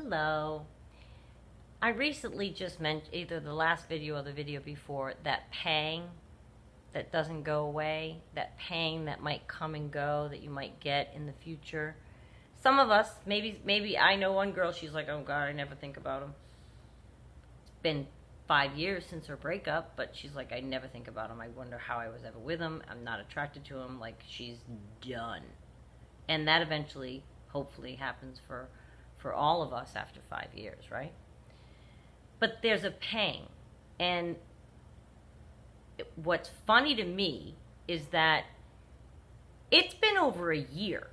Hello. I recently just mentioned, either the last video or the video before, that pang that doesn't go away, that pang that might come and go, that you might get in the future. Some of us, maybe I know one girl, she's like, oh God, I never think about him. It's been 5 years since her breakup, but she's like, I never think about him. I wonder how I was ever with him. I'm not attracted to him. Like, she's done. And that eventually, hopefully, happens for all of us after 5 years, right? But there's a pang. And what's funny to me is that it's been over a year.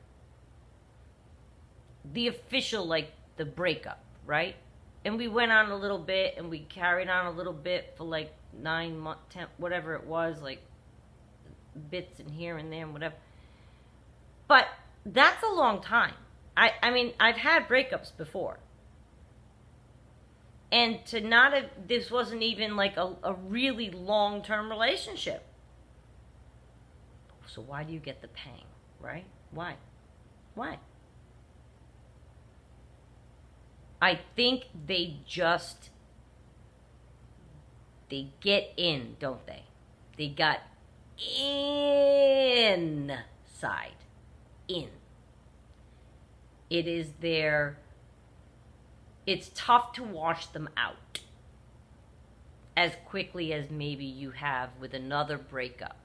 The official, like, the breakup, right? And we went on a little bit, and we carried on a little bit for like 9 months, 10, whatever it was, like bits in here and there and whatever. But that's a long time. I mean, I've had breakups before. And to not have, this wasn't even like a really long-term relationship. So why do you get the pang, right? Why? Why? I think they get in, don't they? They got inside. In. It is it's tough to wash them out as quickly as maybe you have with another breakup.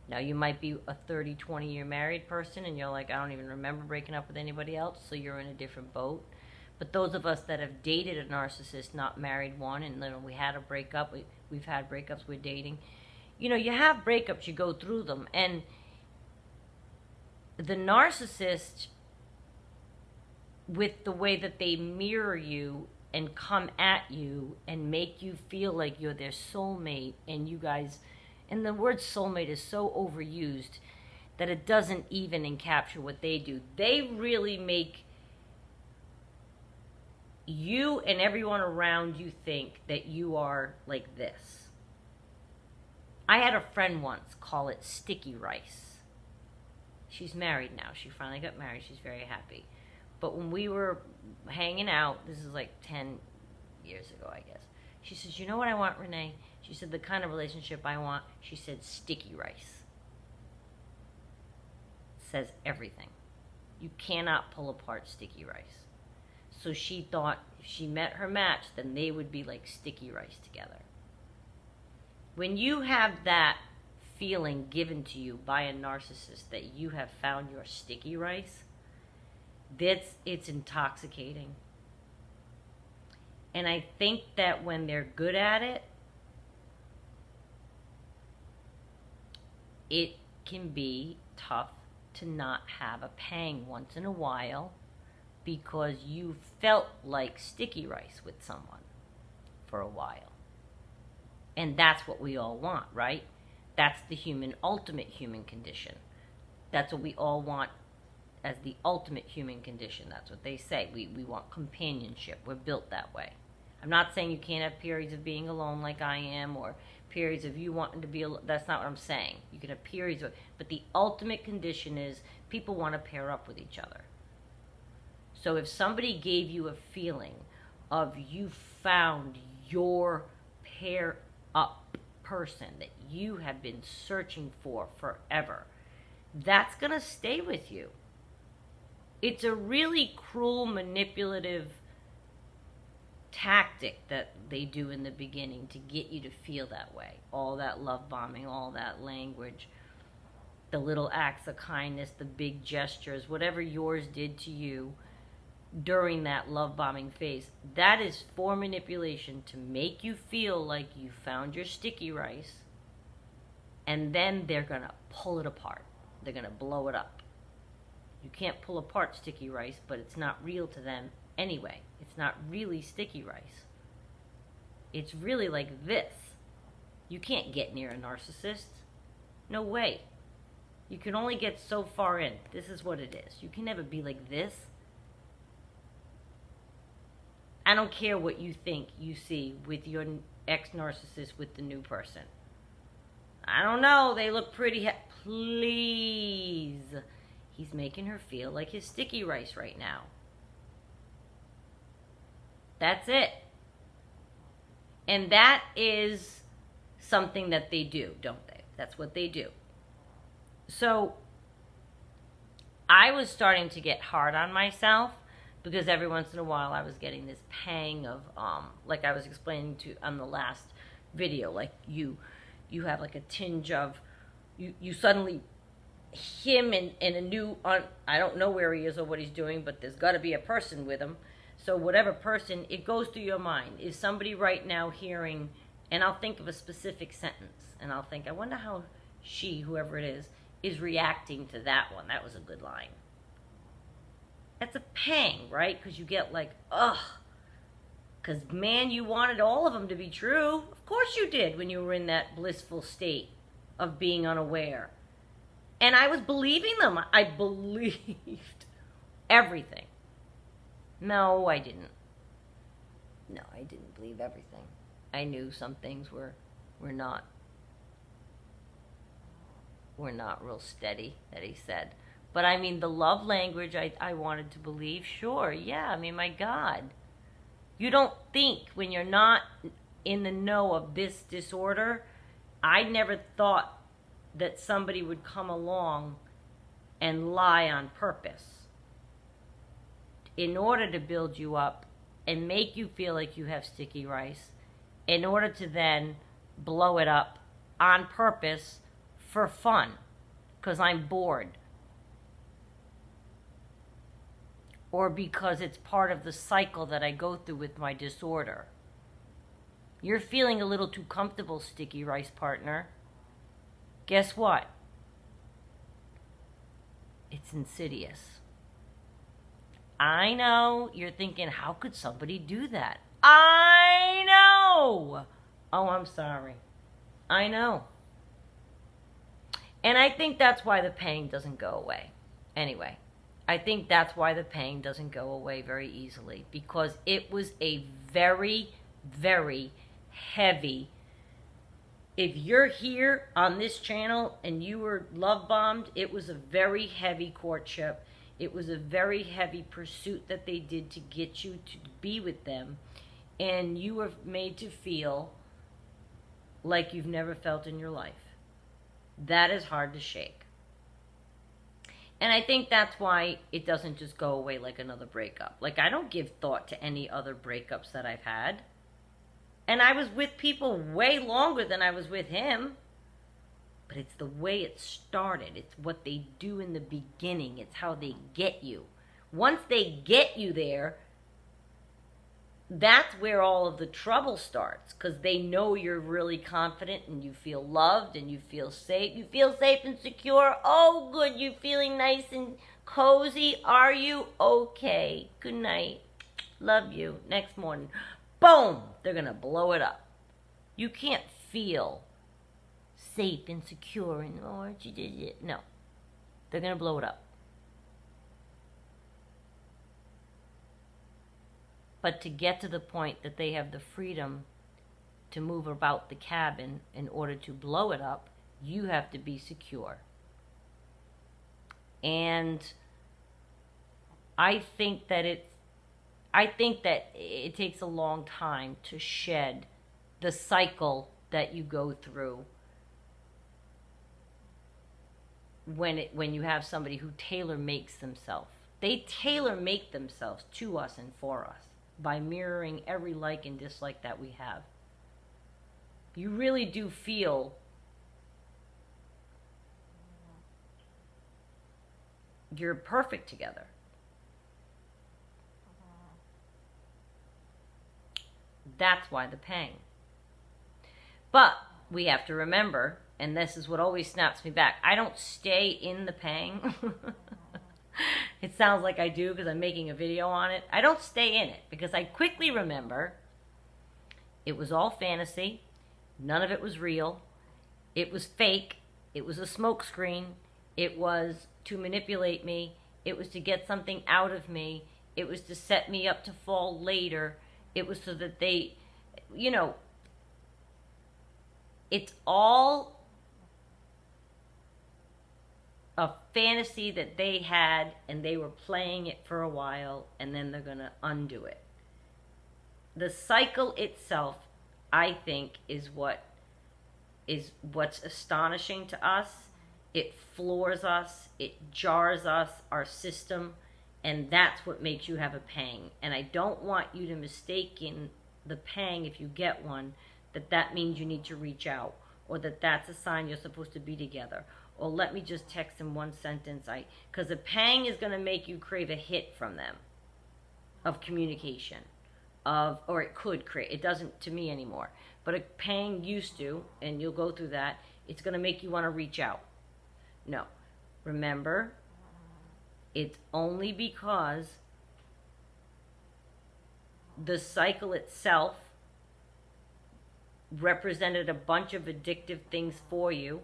Now, you might be a 30, 20-year married person, and you're like, I don't even remember breaking up with anybody else, so you're in a different boat. But those of us that have dated a narcissist, not married one, and then we had a breakup, we've had breakups, we're dating. You know, you have breakups, you go through them. And the narcissist, with the way that they mirror you and come at you and make you feel like you're their soulmate, and you guys, and the word soulmate is so overused that it doesn't even encapture what they do. They really make you and everyone around you think that you are like this. I had a friend once call it sticky rice. She's married now. She finally got married. She's very happy. But when we were hanging out, this is like 10 years ago, I guess. She says, you know what I want, Renee? She said, the kind of relationship I want, she said, sticky rice. Says everything. You cannot pull apart sticky rice. So she thought if she met her match, then they would be like sticky rice together. When you have that feeling given to you by a narcissist that you have found your sticky rice, it's intoxicating. And I think that when they're good at it, it can be tough to not have a pang once in a while, because you felt like sticky rice with someone for a while. And that's what we all want, right? That's the ultimate human condition. That's what we all want as the ultimate human condition. That's what they say. We want companionship. We're built that way. I'm not saying you can't have periods of being alone like I am, or periods of you wanting to be alone. That's not what I'm saying. You can have periods of, but the ultimate condition is people want to pair up with each other. So if somebody gave you a feeling of you found your pair up person that you have been searching for forever, that's going to stay with you. It's a really cruel, manipulative tactic that they do in the beginning to get you to feel that way. All that love bombing, all that language, the little acts of kindness, the big gestures, whatever yours did to you during that love bombing phase, that is for manipulation to make you feel like you found your sticky rice, and then they're going to pull it apart. They're going to blow it up. You can't pull apart sticky rice, but it's not real to them anyway. It's not really sticky rice. It's really like this. You can't get near a narcissist. No way. You can only get so far in. This is what it is. You can never be like this. I don't care what you think you see with your ex-narcissist with the new person. I don't know, they look pretty please. He's making her feel like his sticky rice right now. That's it. And that is something that they do, don't they? That's what they do. So I was starting to get hard on myself because every once in a while I was getting this pang of, like I was explaining to on the last video, like you have like a tinge of, you suddenly, him in a new, I don't know where he is or what he's doing, but there's got to be a person with him. So whatever person, it goes through your mind. Is somebody right now hearing, and I'll think of a specific sentence, and I'll think, I wonder how she, whoever it is reacting to that one. That was a good line. That's a pang, right? Because you get like, ugh. Because, man, you wanted all of them to be true. Of course you did when you were in that blissful state of being unaware. And I was believing them. I believed everything. No, I didn't. No, I didn't believe everything. I knew some things were not real steady, that he said. But I mean, the love language I wanted to believe, sure, yeah. I mean, my God. You don't think when you're not in the know of this disorder, I never thought that somebody would come along and lie on purpose in order to build you up and make you feel like you have sticky rice, in order to then blow it up on purpose for fun, because I'm bored, or because it's part of the cycle that I go through with my disorder. You're feeling a little too comfortable, sticky rice partner. Guess what? It's insidious. I know you're thinking, how could somebody do that? I know. Oh, I'm sorry. I know. And I think that's why the pain doesn't go away. Anyway, I think that's why the pain doesn't go away very easily, because it was a very, very heavy. If you're here on this channel and you were love bombed, it was a very heavy courtship. It was a very heavy pursuit that they did to get you to be with them. And you were made to feel like you've never felt in your life. That is hard to shake. And I think that's why it doesn't just go away like another breakup. Like, I don't give thought to any other breakups that I've had. And I was with people way longer than I was with him. But it's the way it started. It's what they do in the beginning. It's how they get you. Once they get you there, that's where all of the trouble starts. Because they know you're really confident and you feel loved and you feel safe. You feel safe and secure. Oh, good. You're feeling nice and cozy. Are you? Okay. Good night. Love you. Next morning, boom, they're going to blow it up. You can't feel safe and secure and, oh, you did it. No. They're going to blow it up. But to get to the point that they have the freedom to move about the cabin in order to blow it up, you have to be secure. And I think that it takes a long time to shed the cycle that you go through when you have somebody who tailor makes themselves. They tailor make themselves to us and for us by mirroring every like and dislike that we have. You really do feel you're perfect together. That's why the pang. But we have to remember, and this is what always snaps me back, I don't stay in the pang. It sounds like I do because I'm making a video on it. I don't stay in it because I quickly remember it was all fantasy. None of it was real. It was fake. It was a smokescreen. It was to manipulate me. It was to get something out of me. It was to set me up to fall later. It was so that they, it's all a fantasy that they had, and they were playing it for a while, and then they're going to undo it. the cycle itself, I think, is what's astonishing to us. It floors us, it jars us, our system, and that's what makes you have a pang. And I don't want you to mistake in the pang, if you get one, that means you need to reach out, or that's a sign you're supposed to be together, or let me just text him one sentence. Because a pang is going to make you crave a hit from them of communication, or it could create. It doesn't to me anymore, but a pang used to, and you'll go through that. It's going to make you want to reach out. No, remember, it's only because the cycle itself represented a bunch of addictive things for you.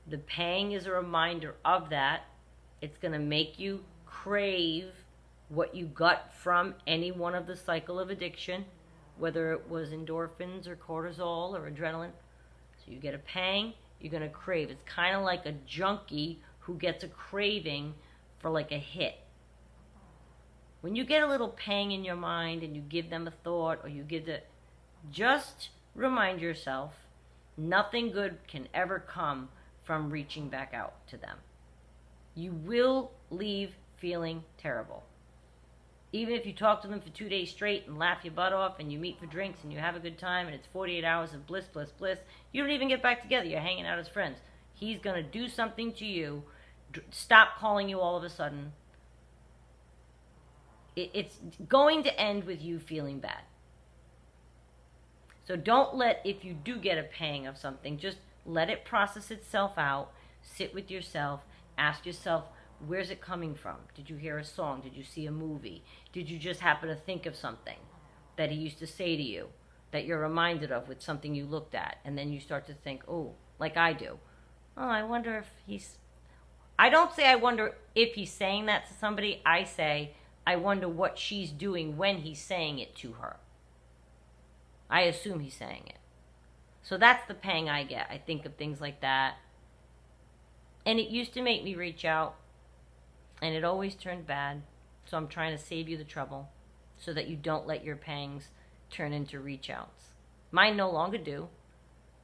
The pang is a reminder of that. It's going to make you crave what you got from any one of the cycle of addiction, whether it was endorphins or cortisol or adrenaline. So you get a pang, you're going to crave. It's kind of like a junkie who gets a craving for like a hit. When you get a little pang in your mind and you give them a thought, or you give it, just remind yourself, nothing good can ever come from reaching back out to them. You will leave feeling terrible. Even if you talk to them for 2 days straight and laugh your butt off, and you meet for drinks and you have a good time and it's 48 hours of bliss, bliss, bliss, you don't even get back together. You're hanging out as friends. He's going to do something to you, stop calling you all of a sudden. It's going to end with you feeling bad. So don't let, if you do get a pang of something, just let it process itself out. Sit with yourself. Ask yourself, where's it coming from? Did you hear a song? Did you see a movie? Did you just happen to think of something that he used to say to you that you're reminded of with something you looked at? And then you start to think, oh, like I do. Oh, I wonder if he's... I don't say I wonder if he's saying that to somebody. I say, I wonder what she's doing when he's saying it to her. I assume he's saying it. So that's the pang I get. I think of things like that. And it used to make me reach out, and it always turned bad. So I'm trying to save you the trouble so that you don't let your pangs turn into reach outs. Mine no longer do,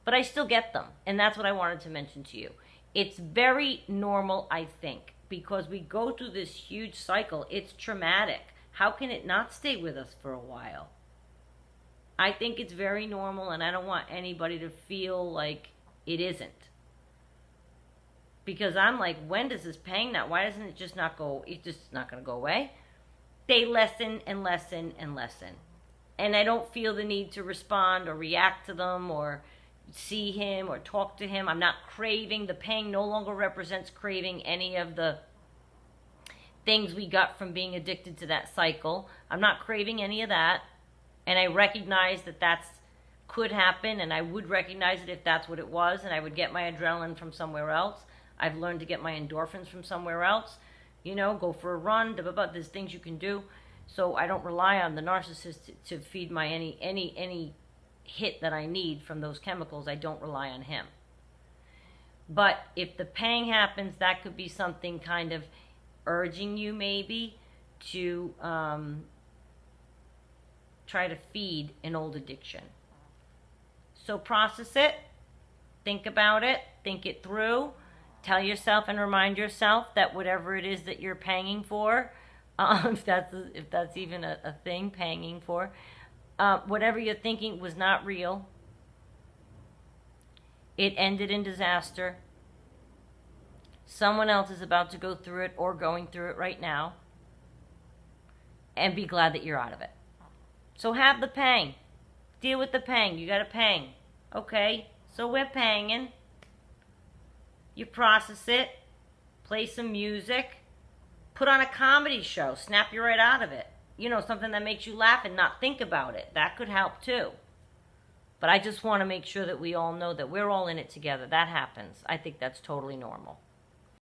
but I still get them. And that's what I wanted to mention to you. It's very normal, I think, because we go through this huge cycle. It's traumatic. How can it not stay with us for a while? I think it's very normal, and I don't want anybody to feel like it isn't. Because I'm like, when does this pang not? Why doesn't it just not go? It's just not going to go away. They lessen and lessen and lessen. And I don't feel the need to respond or react to them or see him or talk to him. I'm not craving. The pang no longer represents craving any of the things we got from being addicted to that cycle. I'm not craving any of that. And I recognize that could happen, and I would recognize it if that's what it was, and I would get my adrenaline from somewhere else. I've learned to get my endorphins from somewhere else. You know, go for a run, blah, blah, blah. There's things you can do. So I don't rely on the narcissist to feed my any hit that I need from those chemicals. I don't rely on him. But if the pang happens, that could be something kind of urging you maybe to try to feed an old addiction. So process it, think about it, think it through, tell yourself and remind yourself that whatever it is that you're panging for, if that's even a thing, panging for, whatever you're thinking was not real. It ended in disaster. Someone else is about to go through it or going through it right now. And be glad that you're out of it. So have the pang. Deal with the pang. You got a pang. Okay, so we're panging. You process it. Play some music. Put on a comedy show. Snap you right out of it. You know, something that makes you laugh and not think about it. That could help too. But I just want to make sure that we all know that we're all in it together. That happens. I think that's totally normal.